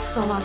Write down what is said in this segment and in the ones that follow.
120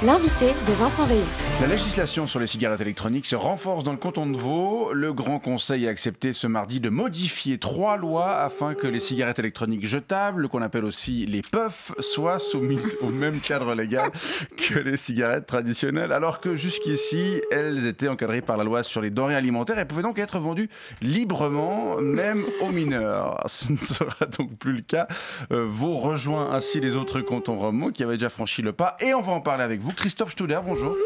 l'invité de Vincent Veillon. La législation sur les cigarettes électroniques se renforce dans le canton de Vaud. Le Grand Conseil a accepté ce mardi de modifier 3 lois afin que les cigarettes électroniques jetables, qu'on appelle aussi les puffs, soient soumises au même cadre légal que les cigarettes traditionnelles, alors que jusqu'ici, elles étaient encadrées par la loi sur les denrées alimentaires et pouvaient donc être vendues librement, même aux mineurs. Ce ne sera donc plus le cas. Vaud rejoint ainsi les autres cantons romans qui avaient déjà franchi le pas, et on va en parler avec vous. Christophe Studer, bonjour.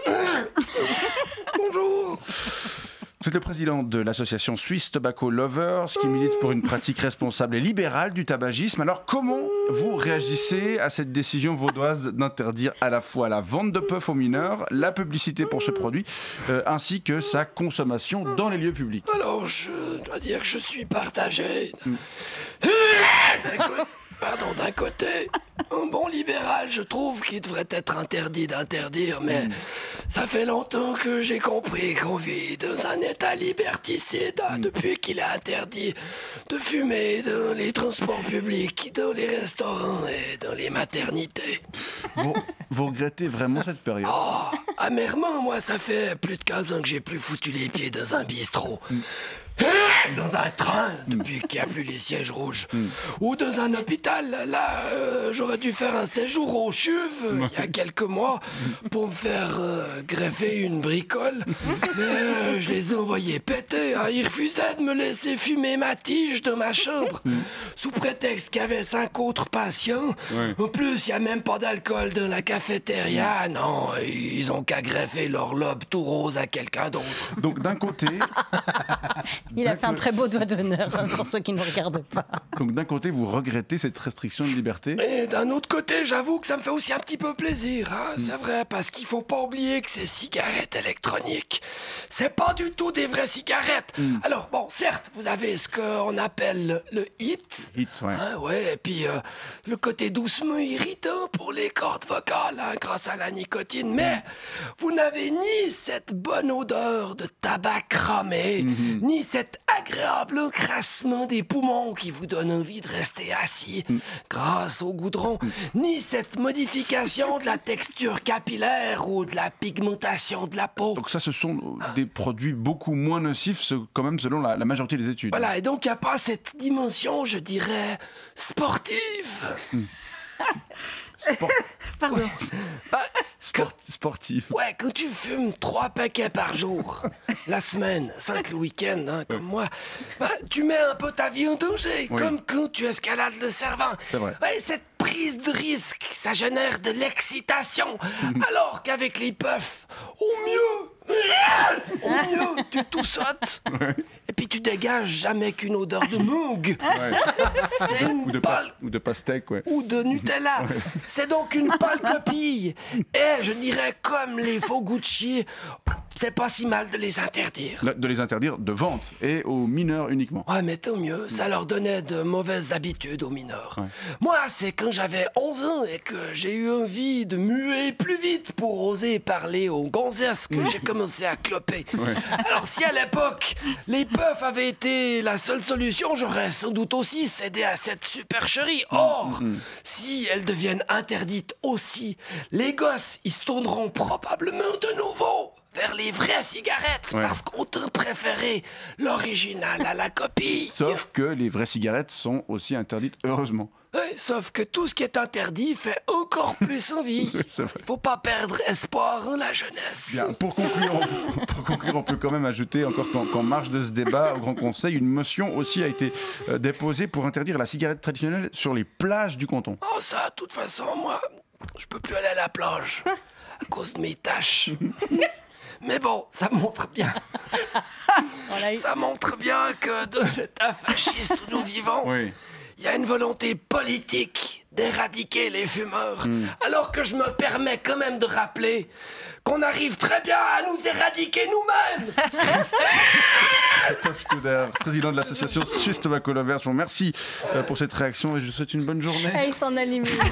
Bonjour. Vous êtes le président de l'association Swiss Tobacco Lovers qui milite pour une pratique responsable et libérale du tabagisme. Alors comment vous réagissez à cette décision vaudoise d'interdire à la fois la vente de puffs aux mineurs, la publicité pour ce produit, ainsi que sa consommation dans les lieux publics? Alors, je dois dire que je suis partagé. Pardon, d'un côté, un bon libéral, je trouve qu'il devrait être interdit d'interdire, mais ça fait longtemps que j'ai compris qu'on vit dans un état liberticide depuis qu'il a interdit de fumer dans les transports publics, dans les restaurants et dans les maternités. Vous regrettez vraiment cette période? Oh, amèrement, moi, ça fait plus de 15 ans que j'ai plus foutu les pieds dans un bistrot. Dans un train, depuis qu'il n'y a plus les sièges rouges. Ou dans un hôpital. Là, j'aurais dû faire un séjour au CHUV il y a quelques mois pour me faire greffer une bricole. Mais je les ai envoyés péter. Hein. Ils refusaient de me laisser fumer ma tige dans ma chambre. Sous prétexte qu'il y avait 5 autres patients. En plus, il n'y a même pas d'alcool dans la cafétéria. Non, ils ont qu'à greffer leur lobe tout rose à quelqu'un d'autre. Donc d'un côté... Il a fait un très beau doigt d'honneur pour ceux qui ne regardent pas. Donc d'un côté, vous regrettez cette restriction de liberté? Et d'un autre côté, j'avoue que ça me fait aussi un petit peu plaisir. Hein, c'est vrai, parce qu'il faut pas oublier que ces cigarettes électroniques, c'est pas du tout des vraies cigarettes. Alors bon, certes, vous avez ce qu'on appelle le hit. Ouais. Hein, ouais, et puis le côté doucement irritant pour les cordes vocales, hein, grâce à la nicotine. Mais vous n'avez ni cette bonne odeur de tabac cramé, ni cet agréable encrassement des poumons qui vous donne envie de rester assis grâce au goudron, ni cette modification de la texture capillaire ou de la pigmentation de la peau. Donc ça, ce sont des produits beaucoup moins nocifs, quand même, selon la majorité des études. Voilà, et donc il n'y a pas cette dimension, je dirais, sportive. Pardon. Sportif. Ouais, quand tu fumes 3 paquets par jour, la semaine, 5 le week-end, hein, comme moi, tu mets un peu ta vie en danger, comme quand tu escalades le Cervin. C'est vrai. Ouais, cette prise de risque, ça génère de l'excitation, alors qu'avec les puffs, au mieux, tu tout sautes. Et puis tu dégages jamais qu'une odeur de moug. C'est une Ou de pastèque, ouais. ou de Nutella. C'est donc une pâle copie. Et je dirais, comme les faux Gucci, c'est pas si mal de les interdire. De les interdire de vente et aux mineurs uniquement. Ouais, mais tant mieux, ça leur donnait de mauvaises habitudes aux mineurs. Moi, c'est quand j'avais 11 ans et que j'ai eu envie de muer plus vite pour oser parler aux gonzesses que j'ai commencé à cloper. Alors si à l'époque, les puffs avaient été la seule solution, j'aurais sans doute aussi cédé à cette supercherie. Or, si elles deviennent interdites aussi, les gosses, ils se tourneront probablement de nouveau vers les vraies cigarettes, parce qu'on t'a préféré l'original à la copie. Sauf que les vraies cigarettes sont aussi interdites, heureusement. Oui, sauf que tout ce qui est interdit fait encore plus envie. C'est vrai. Faut pas perdre espoir en la jeunesse. Bien, pour conclure, on peut quand même ajouter encore qu'en marge de ce débat au Grand Conseil, une motion aussi a été déposée pour interdire la cigarette traditionnelle sur les plages du canton. Oh ça, de toute façon, moi, je peux plus aller à la plage à cause de mes tâches. Mais bon, ça montre bien. Ça montre bien que dans l'état fasciste où nous vivons, il y a une volonté politique d'éradiquer les fumeurs. Alors que je me permets quand même de rappeler qu'on arrive très bien à nous éradiquer nous-mêmes. Christophe Studer, président de l'association Swiss Tobacco Lovers, je vous remercie pour cette réaction et je vous souhaite une bonne journée. Il s'en a limité.